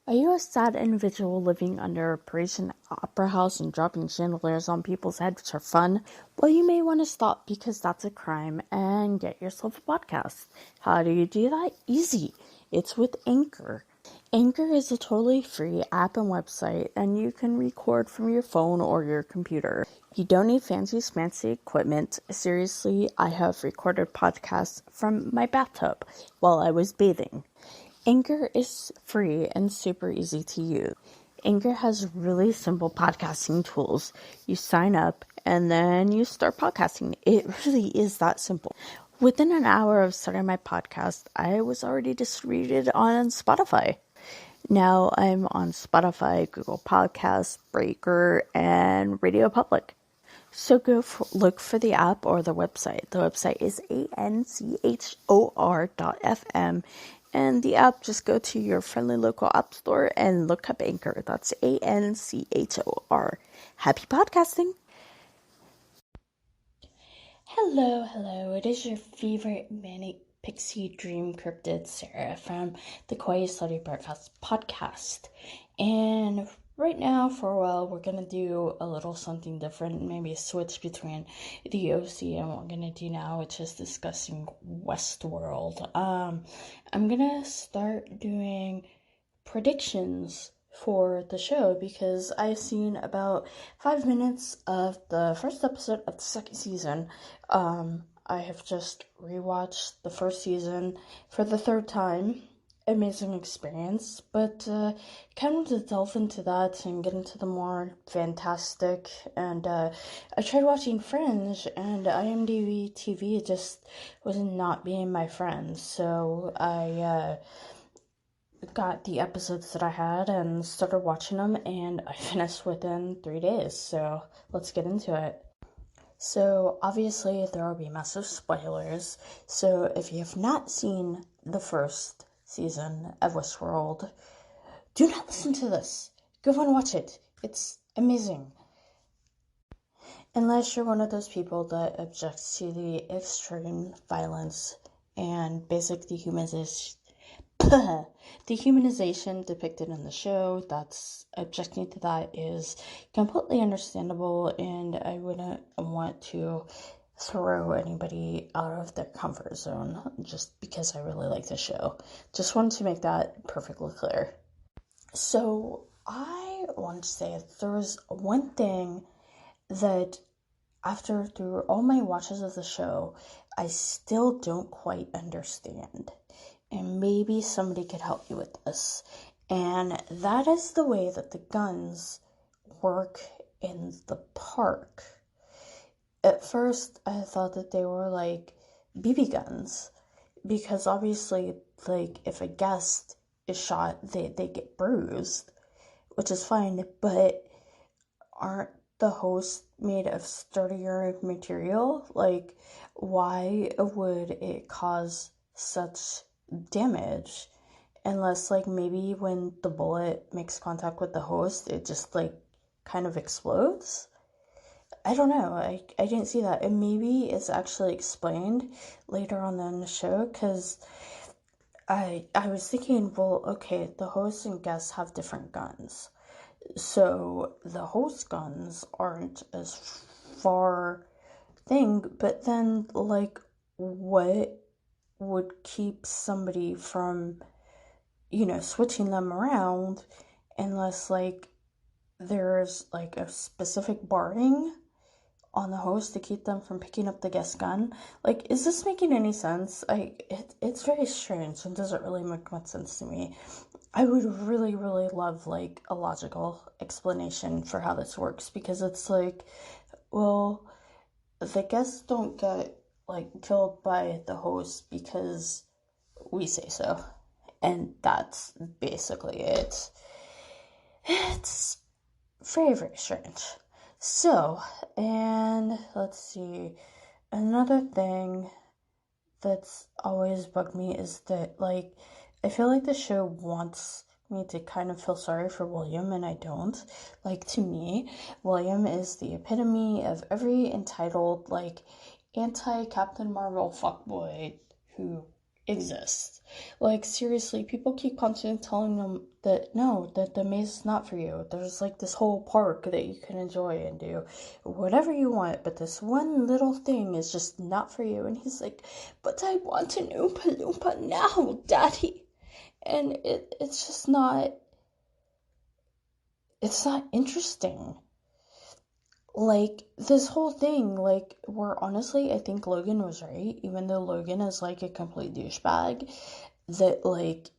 Are you a sad individual living under a Parisian opera house and dropping chandeliers on people's heads for fun? Well, you may want to stop because that's a crime and get yourself a podcast. How do you do that? Easy. It's with Anchor. Anchor is a totally free app and website, and you can record from your phone or your computer. You don't need fancy smancy equipment. Seriously, I have recorded podcasts from my bathtub while I was bathing. Anchor is free and super easy to use. Anchor has really simple podcasting tools. You sign up and then you start podcasting. It really is that simple. Within an hour of starting my podcast, I was already distributed on Spotify. Now I'm on Spotify, Google Podcasts, Breaker, and Radio Public. So look for the app or the website. The website is anchor.fm, and the app, just go to your friendly local app store and look up Anchor. That's ANCHOR. Happy podcasting! Hello. It is your favorite manic pixie dream cryptid Sarah from the Quiet Study Breakfast podcast. And right now, for a while, we're going to do a little something different, maybe a switch between the OC and what we're going to do now, which is discussing Westworld. I'm going to start doing predictions for the show because I've seen about 5 minutes of the first episode of the second season. I have just rewatched the first season for the third time. Amazing experience, but kind of to delve into that and get into the more fantastic, and I tried watching Fringe, and IMDb TV just was not being my friend, so I got the episodes that I had and started watching them, and I finished within 3 days, so let's get into it. So obviously there will be massive spoilers, so if you have not seen the first season of Westworld, do not listen to this. Go and watch it. It's amazing. Unless you're one of those people that objects to the extreme violence and basic dehumanization depicted in the show, that's objecting to that is completely understandable, and I wouldn't want to throw anybody out of their comfort zone just because I really like the show. Just wanted to make that perfectly clear. So I want to say there was one thing that through all my watches of the show, I still don't quite understand. And maybe somebody could help me with this. And that is the way that the guns work in the park. At first, I thought that they were like BB guns. Because obviously, like, if a guest is shot, they get bruised. Which is fine, but aren't the hosts made of sturdier material? Like, why would it cause such damage? Unless, like, maybe when the bullet makes contact with the host, it just, like, kind of explodes? I don't know. I didn't see that. And maybe it's actually explained later on in the show, because I was thinking, well, okay, the host and guests have different guns. So the host guns aren't as far thing, but then, like, what would keep somebody from, switching them around unless, like, there's, like, a specific barring on the host to keep them from picking up the guest gun? Like, is this making any sense? It's very strange and doesn't really make much sense to me. I would really, really love, like, a logical explanation for how this works, because it's like, well, the guests don't get, like, killed by the host because we say so. And that's basically it. It's very, very strange. So, and let's see, another thing that's always bugged me is that, like, I feel like the show wants me to kind of feel sorry for William, and I don't. Like, to me, William is the epitome of every entitled, like, anti-Captain Marvel fuckboy who exist. Like, seriously, people keep constantly telling them that no, that the maze is not for you. There's like this whole park that you can enjoy and do whatever you want, but this one little thing is just not for you. And he's like, but I want an Oompa Loompa now, Daddy. And it's just not, it's not interesting. Like, this whole thing, like, where honestly, I think Logan was right, even though Logan is, like, a complete douchebag, that, like,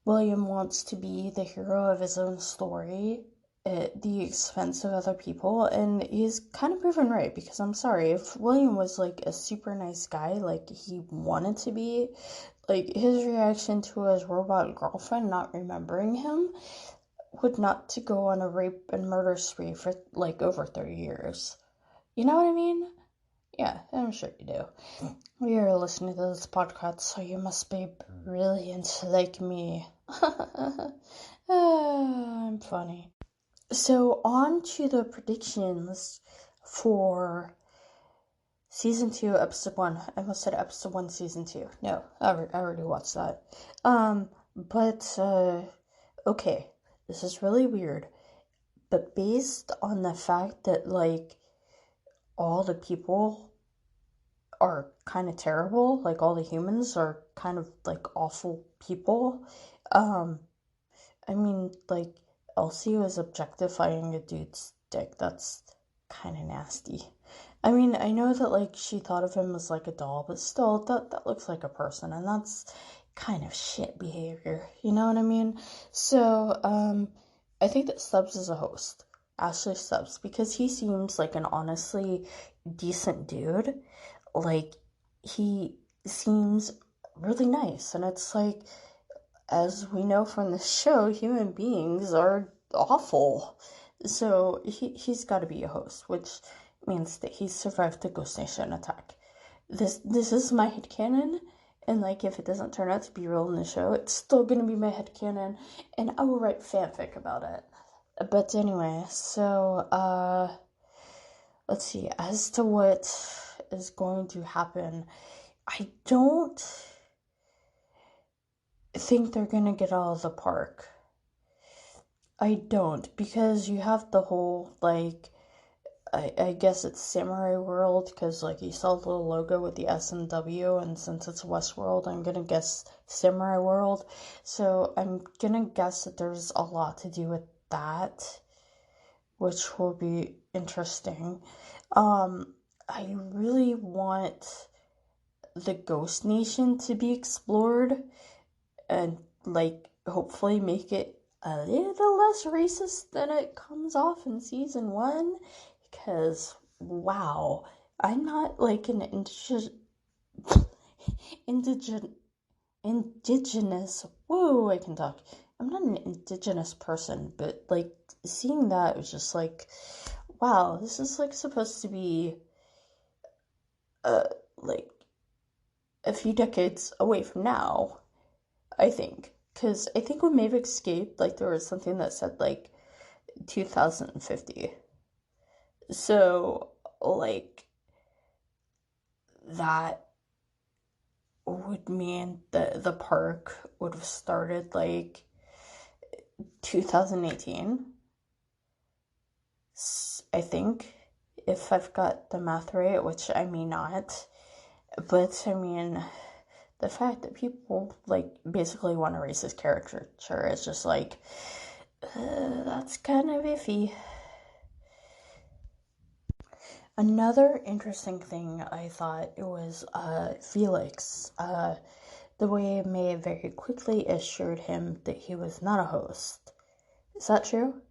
William wants to be the hero of his own story at the expense of other people, and he's kind of proven right, because I'm sorry, if William was, like, a super nice guy, like he wanted to be, like, his reaction to his robot girlfriend not remembering him would not to go on a rape and murder spree for like over 30 years. You know what I mean? Yeah, I'm sure you do. You're listening to this podcast, so you must be brilliant like me. I'm funny. So, on to the predictions for season 2, episode 1. I almost said episode 1, season 2. No, I already watched that. Okay. This is really weird, but based on the fact that, like, all the people are kind of terrible, like, all the humans are kind of, like, awful people, I mean, like, Elsie was objectifying a dude's dick. That's kind of nasty. I mean, I know that, like, she thought of him as, like, a doll, but still, that looks like a person, and that's kind of shit behavior, you know what I mean? So, I think that Stubbs is a host. Ashley Stubbs, because he seems like an honestly decent dude. Like, he seems really nice, and it's like, as we know from the show, human beings are awful. So, he's got to be a host, which means that he survived the Ghost Nation attack. This is my headcanon, and, like, if it doesn't turn out to be real in the show, it's still gonna be my headcanon, and I will write fanfic about it. But anyway, so, let's see, as to what is going to happen, I don't think they're gonna get out of the park. I don't, because you have the whole, like, I guess it's Samurai World, because, like, you saw the little logo with the S and W, and since it's Westworld, I'm gonna guess Samurai World. So I'm gonna guess that there's a lot to do with that, which will be interesting. I really want the Ghost Nation to be explored, and, like, hopefully make it a little less racist than it comes off in season 1. Because, wow, I'm not, like, an indigenous, whoa, I can talk. I'm not an indigenous person, but, like, seeing that was just like, wow, this is, like, supposed to be, like, a few decades away from now, I think. Because I think when Maeve escaped, like, there was something that said, like, 2050. So, like, that would mean that the park would have started, like, 2018, I think, if I've got the math right, which I may not. But, I mean, the fact that people, like, basically want to erase his caricature is just, like, that's kind of iffy. Another interesting thing I thought was Felix. The way May very quickly assured him that he was not a host. Is that true?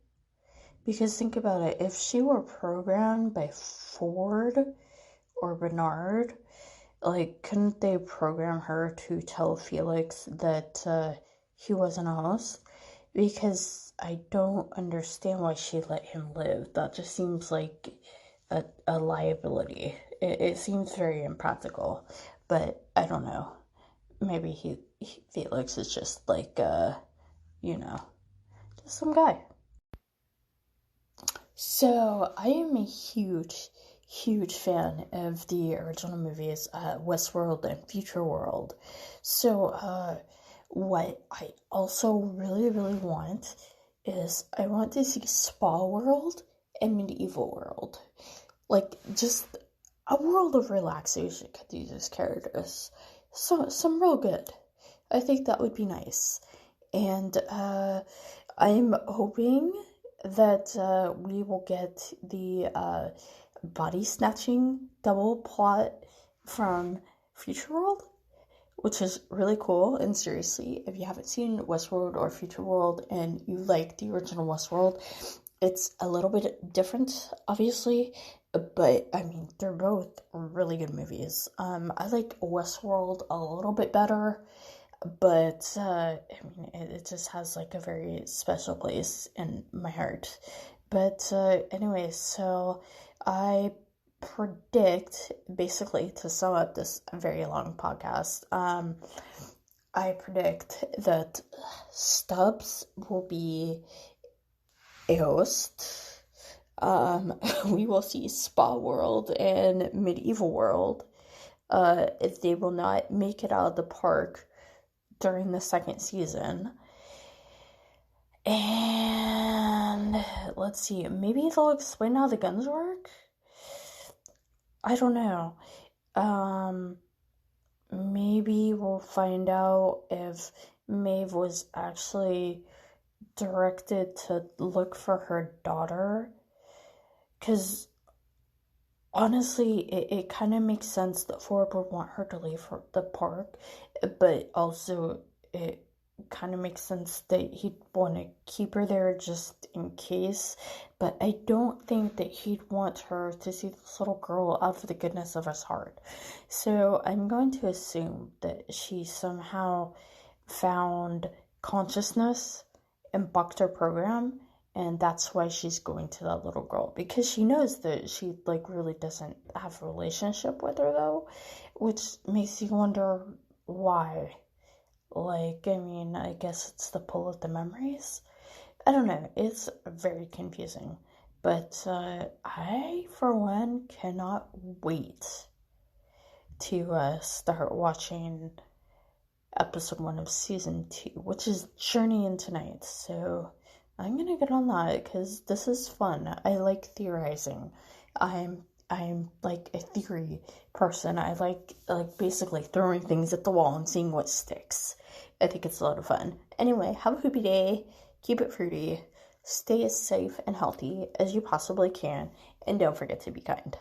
Because think about it, if she were programmed by Ford or Bernard, like, couldn't they program her to tell Felix that he wasn't a host? Because I don't understand why she let him live. That just seems like a liability. It seems very impractical, but I don't know. Maybe Felix is just like, just some guy. So I am a huge, huge fan of the original movies, Westworld and Futureworld. So, what I also really, really want is I want to see Spa World and Medieval World. Like, just a world of relaxation with these characters. So, some real good. I think that would be nice. And I'm hoping that we will get the body snatching double plot from Futureworld, which is really cool. And seriously, if you haven't seen Westworld or Futureworld and you like the original Westworld, it's a little bit different, obviously, but I mean, they're both really good movies. I like Westworld a little bit better, but I mean, it just has like a very special place in my heart. But anyway, so I predict, basically, to sum up this very long podcast, I predict that Stubbs will be a host. We will see Spa World and Medieval World. If they will not make it out of the park during the second season. And let's see, maybe they'll explain how the guns work? I don't know. Maybe we'll find out if Maeve was actually directed to look for her daughter. Because honestly, it kind of makes sense that Ford would want her to leave the park, but also it kind of makes sense that he'd want to keep her there just in case. But I don't think that he'd want her to see this little girl out of the goodness of his heart. So I'm going to assume that she somehow found consciousness and bucked her program, and that's why she's going to that little girl, because she knows that she like really doesn't have a relationship with her though, which makes you wonder why. Like, I mean, I guess it's the pull of the memories. I don't know, it's very confusing, but I for one cannot wait to start watching episode 1 of season 2, which is Journey into Night. So I'm gonna get on that because this is fun. I like theorizing. I'm like a theory person. I like basically throwing things at the wall and seeing what sticks. I think it's a lot of fun. Anyway, have a hoopy day. Keep it fruity. Stay as safe and healthy as you possibly can, and don't forget to be kind.